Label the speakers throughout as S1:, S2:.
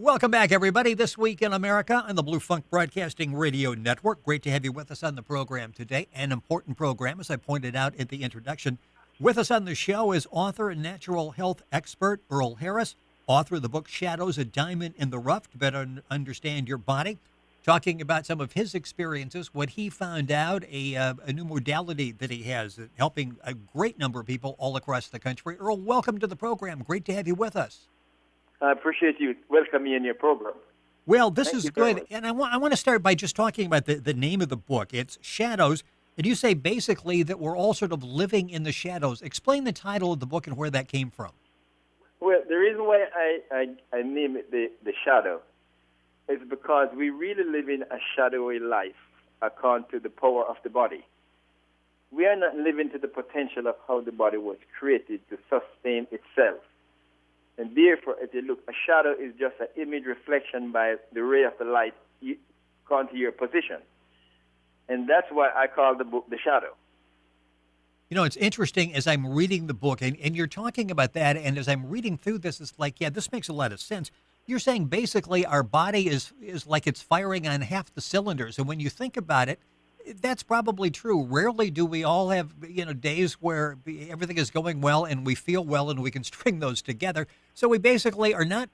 S1: Welcome back, everybody. This Week in America on the Blue Funk Broadcasting Radio Network. Great to have you with us on the program today. An important program, as I pointed out at the introduction. With us on the show is author and natural health expert Earl Harris, author of the book Shadows, A Diamond in the Rough to Better Understand Your Body, talking about some of his experiences, what he found out, a new modality that he has, helping a great number of people all across the country. Earl, welcome to the program. Great to have you with us.
S2: I appreciate you welcoming me in your program.
S1: Well, this
S2: Thank
S1: is
S2: you very
S1: good.
S2: much.
S1: And I want to start by just talking about the name of the book. It's Shadows. And you say basically that we're all sort of living in the shadows. Explain the title of the book and where that came from.
S2: Well, the reason why I name it the shadow is because we really live in a shadowy life according to the power of the body. We are not living to the potential of how the body was created to sustain itself. And therefore, if you look, a shadow is just an image reflection by the ray of the light according to your position. And that's why I call the book The Shadow.
S1: You know, it's interesting as I'm reading the book, and you're talking about that, and as I'm reading through this, it's like, yeah, this makes a lot of sense. You're saying basically our body is like it's firing on half the cylinders. And when you think about it, that's probably true. Rarely do we all have, days where everything is going well and we feel well and we can string those together. So we basically are not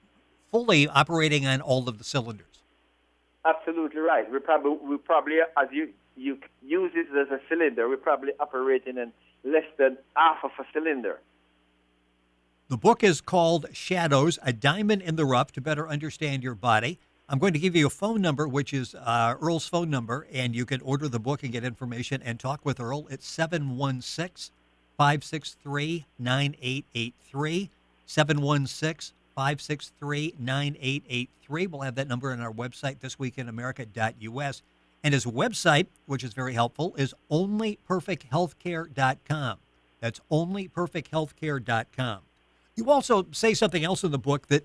S1: fully operating on all of the cylinders.
S2: Absolutely right. We probably, as you use it as a cylinder, we're probably operating in less than half of a cylinder.
S1: The book is called Shadows, A Diamond in the Rough to Better Understand Your Body. I'm going to give you a phone number, which is Earl's phone number, and you can order the book and get information and talk with Earl. It's 716-563-9883, 716-563-9883. We'll have that number on our website, thisweekinamerica.us. And his website, which is very helpful, is onlyperfecthealthcare.com. That's onlyperfecthealthcare.com. You also say something else in the book that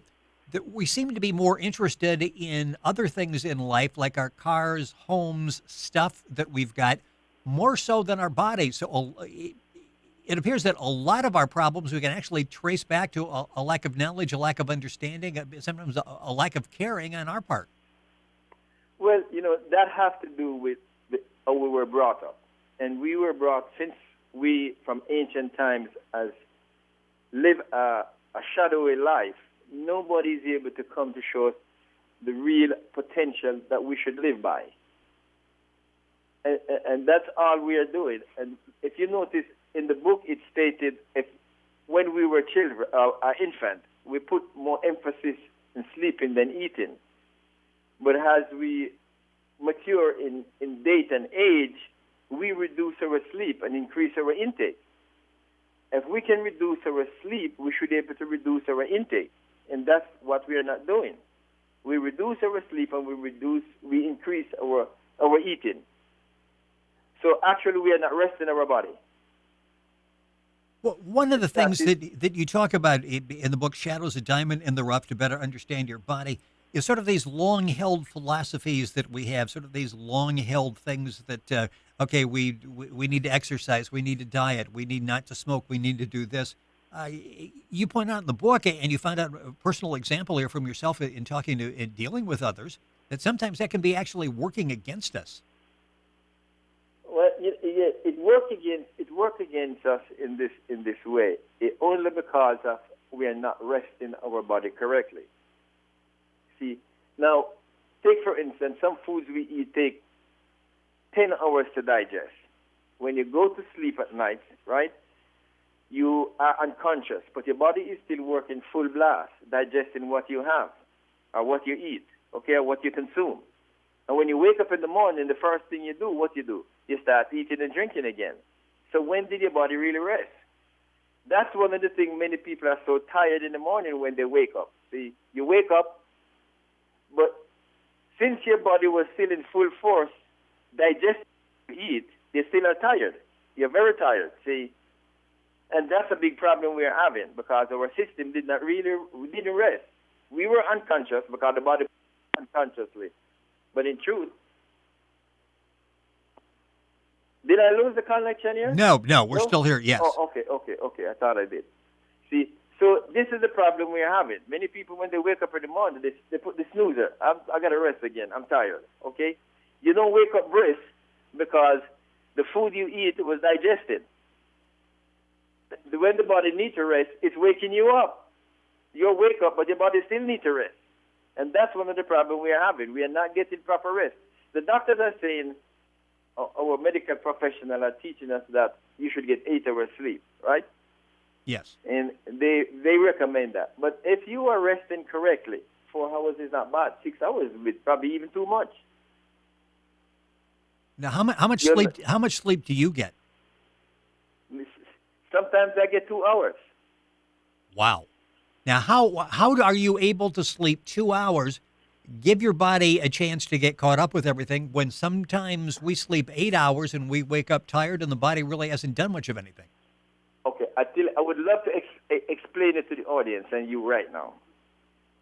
S1: we seem to be more interested in other things in life, like our cars, homes, stuff that we've got, more so than our bodies. So it appears that a lot of our problems we can actually trace back to a lack of knowledge, a lack of understanding, sometimes a lack of caring on our part.
S2: Well, that has to do with how we were brought up. And we were brought, since we, from ancient times, as live a shadowy life, nobody is able to come to show us the real potential that we should live by. And that's all we are doing. And if you notice, in the book it stated when we were children, our infant, we put more emphasis in sleeping than eating. But as we mature in date and age, we reduce our sleep and increase our intake. If we can reduce our sleep, we should be able to reduce our intake. And that's what we are not doing. We reduce our sleep and we increase our eating. So actually we are not resting our body.
S1: Well, one of the things that you talk about in the book, Shadows, A Diamond in the Rough to Better Understand Your Body, is sort of these long-held philosophies that we have, sort of these long-held things that, we need to exercise, we need to diet, we need not to smoke, we need to do this. You point out in the book, and you find out a personal example here from yourself in talking to and dealing with others, that sometimes that can be actually working against us.
S2: Well, it works against us in this way. Only because of we are not resting our body correctly. See, now take for instance some foods we eat take 10 hours to digest. When you go to sleep at night, right? You are unconscious, but your body is still working full blast, digesting what you have, or what you eat, or what you consume. And when you wake up in the morning, the first thing you do, what you do? You start eating and drinking again. So when did your body really rest? That's one of the things many people are so tired in the morning when they wake up. See, you wake up, but since your body was still in full force, digesting, eat, they still are tired. You're very tired, see? And that's a big problem we are having because our system we didn't rest. We were unconscious because the body unconsciously. But in truth, did I lose the connection here?
S1: No, we're still here, yes.
S2: Oh, okay. I thought I did. See, So this is the problem we're having. Many people, when they wake up in the morning, they put the snoozer. I got to rest again. I'm tired. Okay? You don't wake up brisk because the food you eat was digested. When the body needs to rest, it's waking you up. You wake up, but your body still needs to rest. And that's one of the problems we are having. We are not getting proper rest. The doctors are saying, our medical professionals are teaching us that you should get 8 hours sleep, right?
S1: Yes.
S2: And they recommend that. But if you are resting correctly, 4 hours is not bad. 6 hours is probably even too much.
S1: Now, how much sleep do you get?
S2: Sometimes I get 2 hours.
S1: Wow. Now, how are you able to sleep 2 hours, give your body a chance to get caught up with everything, when sometimes we sleep 8 hours and we wake up tired and the body really hasn't done much of anything?
S2: Okay, I would love to explain it to the audience and you right now.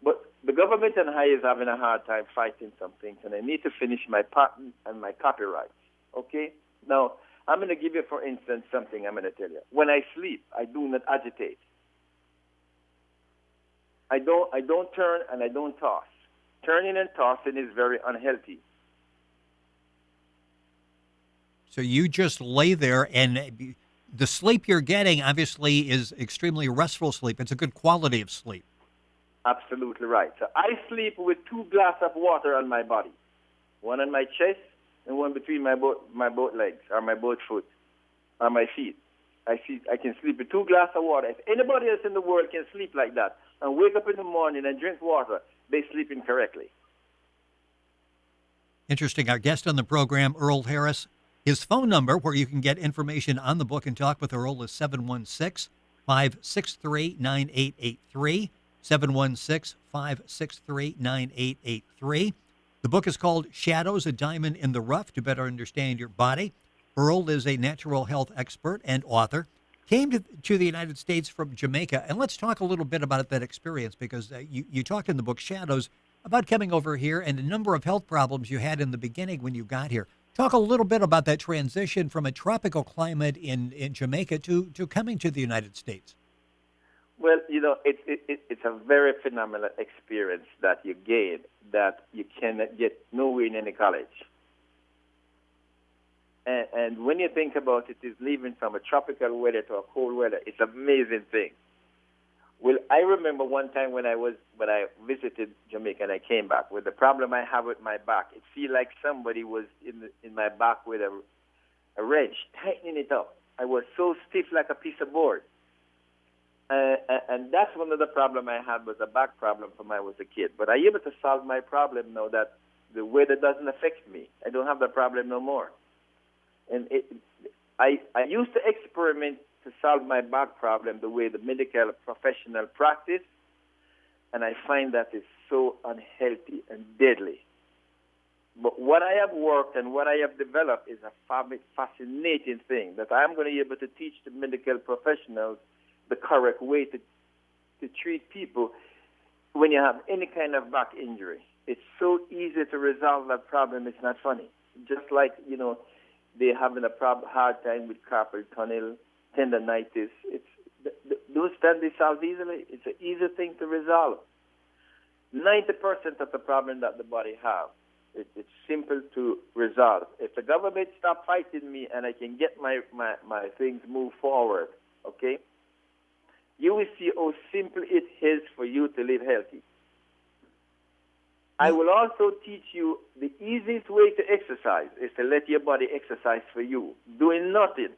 S2: But the government and I is having a hard time fighting some things, and I need to finish my patent and my copyrights. Okay? Now, I'm going to give you, for instance, something I'm going to tell you. When I sleep, I do not agitate. I don't turn and I don't toss. Turning and tossing is very unhealthy.
S1: So you just lay there, and the sleep you're getting obviously is extremely restful sleep. It's a good quality of sleep.
S2: Absolutely right. So I sleep with 2 glasses of water on my body, one on my chest and one between my both legs or my both foot or my feet. I can sleep with 2 glasses of water. If anybody else in the world can sleep like that and wake up in the morning and drink water, they sleep incorrectly.
S1: Interesting. Our guest on the program, Earl Harris. His phone number, where you can get information on the book and talk with Earl, is 716-563-9883. 716-563-9883. The book is called Shadows, a Diamond in the Rough, to better understand your body. Earl is a natural health expert and author. Came to the United States from Jamaica. And let's talk a little bit about that experience, because you talked in the book Shadows about coming over here and a number of health problems you had in the beginning when you got here. Talk a little bit about that transition from a tropical climate in Jamaica to coming to the United States.
S2: Well, it's a very phenomenal experience that you gain that you cannot get nowhere in any college. And when you think about it, is leaving from a tropical weather to a cold weather, it's an amazing thing. Well, I remember one time when I visited Jamaica and I came back with the problem I have with my back. It feels like somebody was in my back with a wrench, tightening it up. I was so stiff like a piece of board. And that's one of the problems I had, was a back problem from when I was a kid. But I'm able to solve my problem now that the weather doesn't affect me. I don't have that problem no more. And I used to experiment to solve my back problem the way the medical professional practice, and I find that it's so unhealthy and deadly. But what I have worked and what I have developed is a fascinating thing that I'm going to be able to teach the medical professionals the correct way to treat people when you have any kind of back injury. It's so easy to resolve that problem. It's not funny. Just like, they're having a hard time with carpal tunnel, tendonitis. Those can be solved easily. It's an easy thing to resolve. 90% of the problem that the body has, it's simple to resolve. If the government stop fighting me and I can get my things move forward, okay, you will see how simple it is for you to live healthy. I will also teach you the easiest way to exercise is to let your body exercise for you, doing nothing.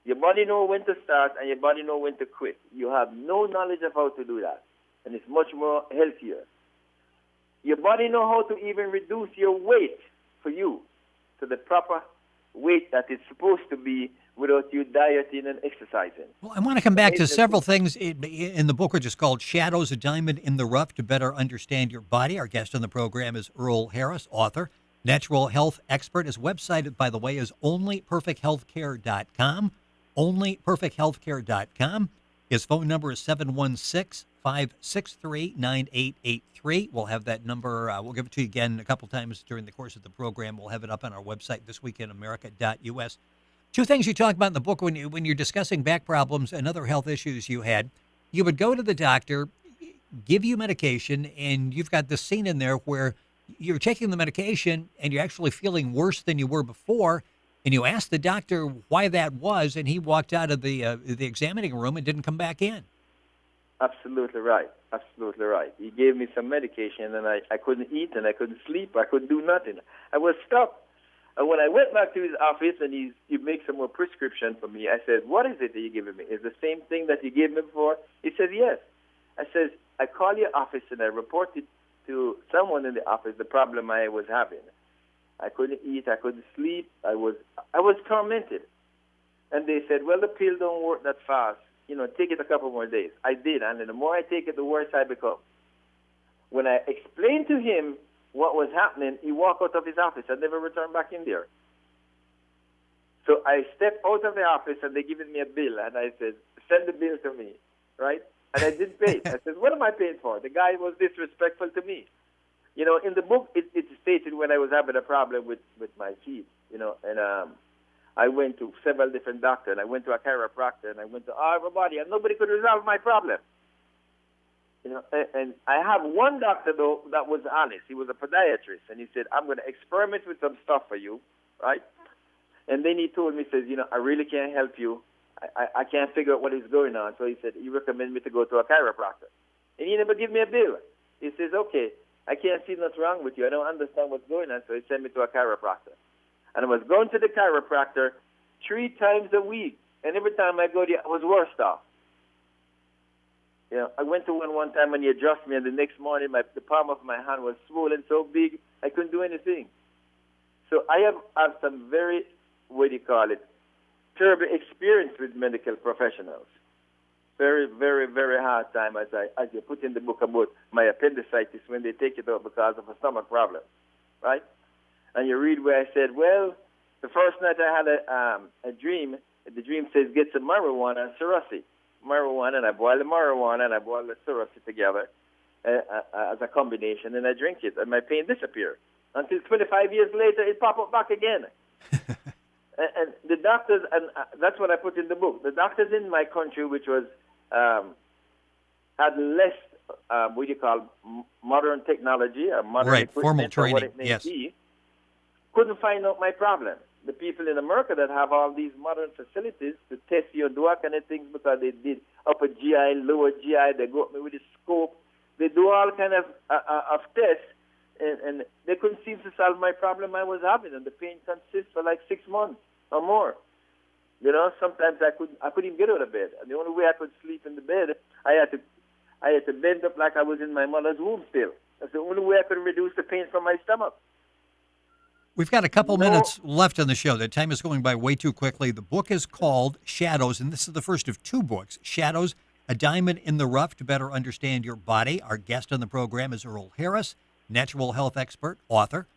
S2: Your body knows when to start and your body knows when to quit. You have no knowledge of how to do that, and it's much more healthier. Your body knows how to even reduce your weight for you to the proper weight that it's supposed to be without you dieting and exercising.
S1: Well, I want to come back to several things in the book, which is called Shadows, a Diamond in the Rough, to better understand your body. Our guest on the program is Earl Harris, author, natural health expert. His website, by the way, is onlyperfecthealthcare.com. Onlyperfecthealthcare.com. His phone number is 716-563-9883. We'll have that number. We'll give it to you again a couple times during the course of the program. We'll have it up on our website, thisweekinamerica.us. Two things you talk about in the book when you're discussing back problems and other health issues you had. you would go to the doctor, give you medication, and you've got this scene in there where you're taking the medication and you're actually feeling worse than you were before, and you asked the doctor why that was, and he walked out of the examining room and didn't come back in.
S2: Absolutely right. Absolutely right. He gave me some medication, and I couldn't eat, and I couldn't sleep. I couldn't do nothing. I was stuck. And when I went back to his office and he made some more prescription for me, I said, "What is it that you're giving me? Is it the same thing that you gave me before?" He said, "Yes." I said, "I call your office and I reported to someone in the office the problem I was having. I couldn't eat, I couldn't sleep, I was tormented." And they said, "Well, the pill don't work that fast. Take it a couple more days." I did, and the more I take it, the worse I become. When I explained to him what was happening, he walked out of his office. I never returned back in there. So I stepped out of the office, and they given me a bill, and I said, "Send the bill to me," right? And I didn't pay it. I said, "What am I paying for?" The guy was disrespectful to me. In the book, it stated when I was having a problem with my teeth, and I went to several different doctors, and I went to a chiropractor, and I went to everybody, and nobody could resolve my problem. And I have one doctor, though, that was honest. He was a podiatrist, and he said, "I'm going to experiment with some stuff for you," right? And then he told me, says, "I really can't help you. I can't figure out what is going on." So he said, he recommended me to go to a chiropractor. And he never gave me a bill. He says, "Okay, I can't see what's wrong with you. I don't understand what's going on." So he sent me to a chiropractor. And I was going to the chiropractor 3 times a week. And every time I go there, I was worse off. I went to one time and he adjusted me, and the next morning the palm of my hand was swollen so big I couldn't do anything. So I have some very, terrible experience with medical professionals. Very, very, very hard time, as you put in the book about my appendicitis when they take it out because of a stomach problem, right? And you read where I said, well, the first night I had a dream. The dream says, "Get some marijuana and Cerasi." Marijuana, and I boil the marijuana and I boil the Cerasi together as a combination, and I drink it, and my pain disappeared. Until 25 years later, it popped up back again. And the doctors, and that's what I put in the book, the doctors in my country, which was had less, modern technology, or modern
S1: right,
S2: equipment,
S1: formal
S2: or
S1: training,
S2: what it may
S1: yes.
S2: be, couldn't find out my problem. The people in America that have all these modern facilities to test you and do all kind of things, because they did upper GI, lower GI, they go up with a scope, they do all kind of tests, and they couldn't seem to solve my problem I was having, and the pain consists for like 6 months or more. Sometimes I couldn't even get out of bed, and the only way I could sleep in the bed, I had to bend up like I was in my mother's womb still. That's the only way I could reduce the pain from my stomach.
S1: We've got a couple minutes left on the show. The time is going by way too quickly. The book is called Shadows, and this is the first of 2 books. Shadows, A Diamond in the Rough to Better Understand Your Body. Our guest on the program is Earl Harris, natural health expert, author.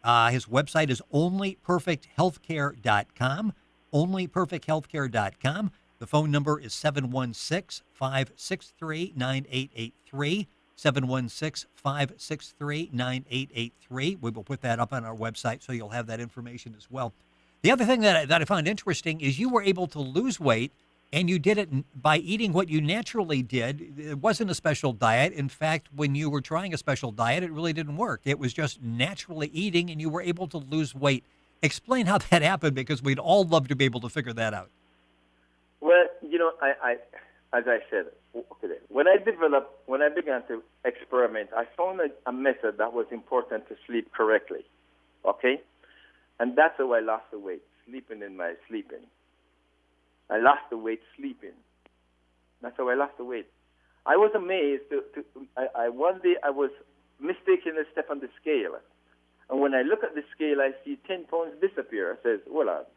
S1: His website is onlyperfecthealthcare.com, onlyperfecthealthcare.com. The phone number is 716-563-9883. 716-563-9883. We will put that up on our website so you'll have that information as well. The other thing that I found interesting is you were able to lose weight, and you did it by eating what you naturally did. It wasn't a special diet. In fact, when you were trying a special diet, it really didn't work. It was just naturally eating, and you were able to lose weight. Explain how that happened, because we'd all love to be able to figure that out.
S2: Well, I as I said, when I began to experiment, I found a method that was important to sleep correctly, okay? And that's how I lost the weight, sleeping. I lost the weight sleeping. That's how I lost the weight. I was amazed. One day I was mistakenly step on the scale. And when I look at the scale, I see 10 pounds disappear. I says, "Well,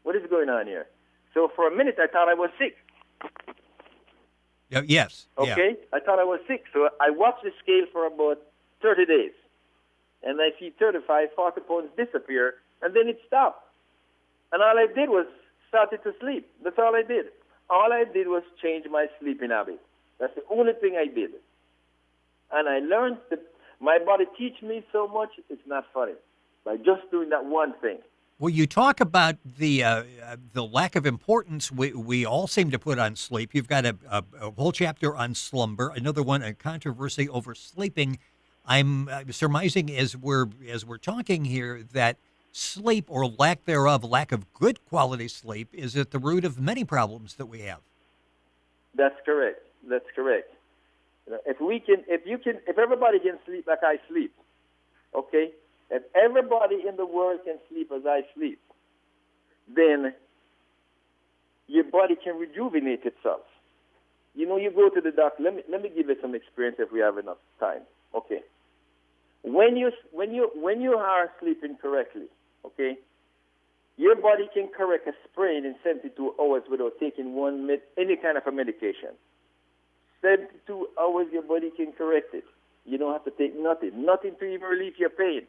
S2: what is going on here?" So for a minute, I thought I was sick.
S1: Yes.
S2: Okay?
S1: Yeah.
S2: I thought I was sick. So I watched the scale for about 30 days. And I see 35, 40 pounds disappear, and then it stopped. And all I did was started to sleep. That's all I did. All I did was change my sleeping habit. That's the only thing I did. And I learned that my body teach me so much, it's not funny. By just doing that one thing.
S1: Well, you talk about the lack of importance we all seem to put on sleep. You've got a whole chapter on slumber, another one, a controversy over sleeping. I'm surmising as we're talking here that sleep or lack thereof, lack of good quality sleep, is at the root of many problems that we have.
S2: That's correct. That's correct. If everybody can sleep like I sleep, okay? If everybody in the world can sleep as I sleep, then your body can rejuvenate itself. You go to the doctor. Let me give you some experience if we have enough time. Okay. When you are sleeping correctly, okay, your body can correct a sprain in 72 hours without taking any kind of a medication. 72 hours, your body can correct it. You don't have to take nothing to even relieve your pain.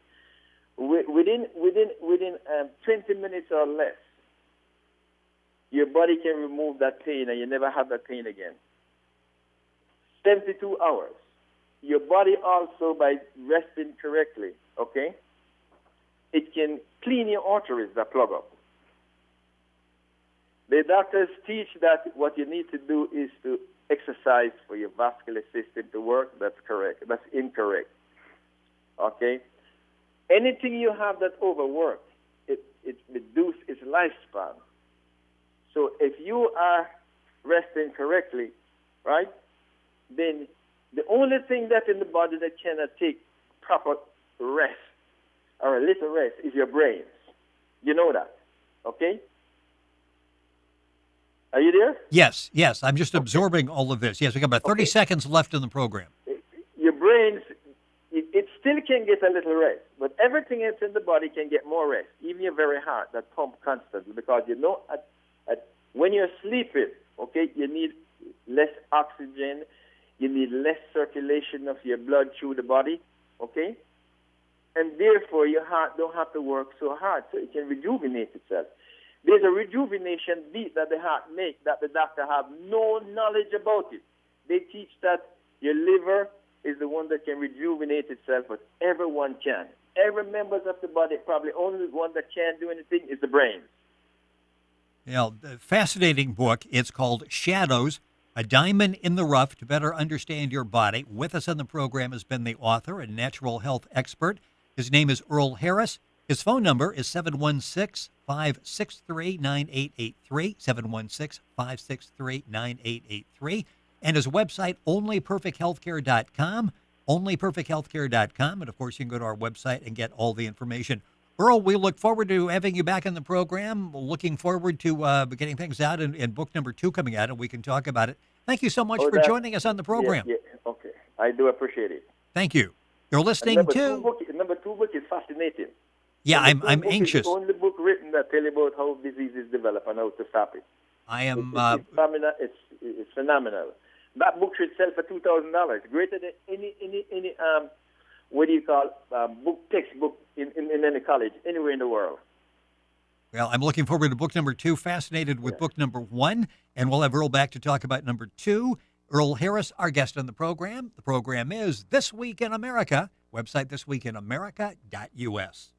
S2: Within 20 minutes or less, your body can remove that pain and you never have that pain again. 72 hours. Your body also, by resting correctly, okay, it can clean your arteries that plug up. The doctors teach that what you need to do is to exercise for your vascular system to work. That's correct. That's incorrect. Okay? Anything you have that overworked, it reduces its lifespan. So if you are resting correctly, right, then the only thing that's in the body that cannot take proper rest or a little rest is your brains. You know that, okay? Are you there?
S1: Yes. I'm just absorbing all of this. Yes, we got about 30 seconds left in the program.
S2: Your brains, it still can get a little rest, but everything else in the body can get more rest, even your very heart that pump constantly, because when you're sleeping, okay, you need less oxygen, you need less circulation of your blood through the body, okay? And therefore, your heart don't have to work so hard, so it can rejuvenate itself. There's a rejuvenation beat that the heart makes that the doctor have no knowledge about it. They teach that your liver is the one that can rejuvenate itself, but everyone can. Every member of the body, probably only one that can't do anything is the brain.
S1: Fascinating book. It's called Shadows, A Diamond in the Rough to Better Understand Your Body. With us on the program has been the author and natural health expert. His name is Earl Harris. His phone number is 716-563-9883, 716-563-9883. And his website, onlyperfecthealthcare.com, onlyperfecthealthcare.com. And, of course, you can go to our website and get all the information. Earl, we look forward to having you back in the program. Looking forward to getting things out in book number 2 coming out, and we can talk about it. Thank you so much for joining us on the program.
S2: Yeah, okay. I do appreciate it.
S1: Thank you. You're listening
S2: number
S1: to...
S2: Number 2 book is fascinating.
S1: Yeah, I'm anxious.
S2: It's the only book written that tells you about how diseases develop and how to stop it.
S1: I am...
S2: It's phenomenal. That book should sell for $2,000, greater than any textbook in any college, anywhere in the world.
S1: Well, I'm looking forward to book number 2, fascinated with book number 1, and we'll have Earl back to talk about number 2. Earl Harris, our guest on the program. The program is This Week in America, website thisweekinamerica.us.